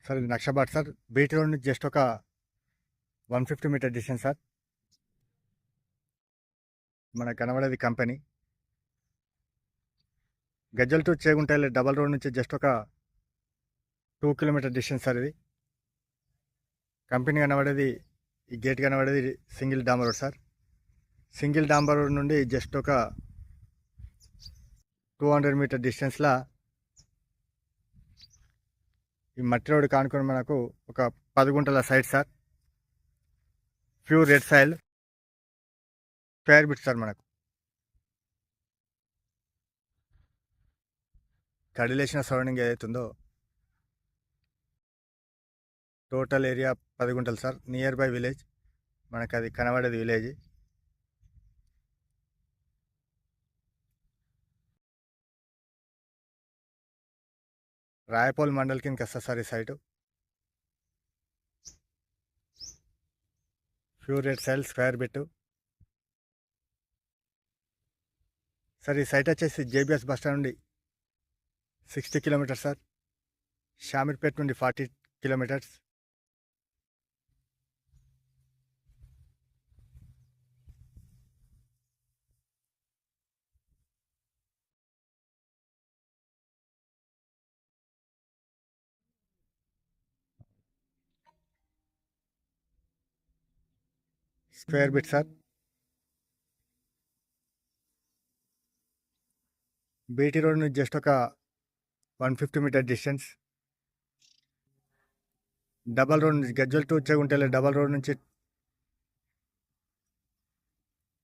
Sir ఇది Nakshabad sir. BT road నుంచి just ఒక 150 మీటర్ డిస్టెన్స్ సార్. మనకు కనబడేది company. Gajjal to Chegunta double road నుంచి జస్ట్ ఒక 2 కిలోమీటర్ డిస్టెన్స్ సార్ ఇది. కంపెనీ కనబడేది, ఈ గేట్ కనబడేది సింగిల్ డాంబర్ రోడ్ సార్. సింగిల్ డాంబర్ రోడ్ నుండి జస్ట్ ఒక 200 మీటర్ డిస్టెన్స్లో ఈ మట్టి రోడ్ కానుకొని మనకు ఒక 10 గుంటల site sir. Pure red soil square bit sir. మనకు కడిలేసిన సరౌండింగ్ ఏదైతుందో టోటల్ ఏరియా 10 గుంటలు సార్. నియర్ బై విలేజ్ మనకు అది కనబడేది విలేజ్. రాయపోల్ మండల్ కిందకి వస్తుంది సార్ ఈ site. Pure red soil square bit sir. ఈ సైట్ వచ్చేసి జేబీఎస్ బస్ స్టాండ్ నుండి 60 కిలోమీటర్స్ సార్. షామీర్పేట్ నుండి 40 kilometres. Square bit sir. BT road నుంచి జస్ట్ ఒక 150 మీటర్ డిస్టెన్స్. డబల్ రోడ్ నుంచి గజ్జల్ టు చెగుంటెల డబల్ రోడ్ నుంచి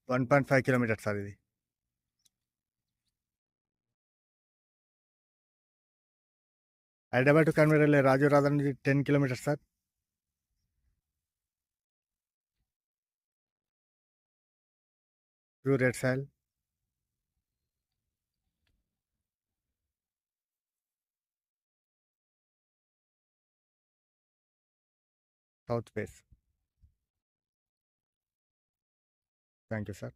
1.5 కిలోమీటర్ సార్ ఇది. హైదరాబాద్ టు కన్వేర్ వెళ్ళే రాజు రాధా నుంచి 10 kilometres sir. Pure red soil. South face. Thank you sir.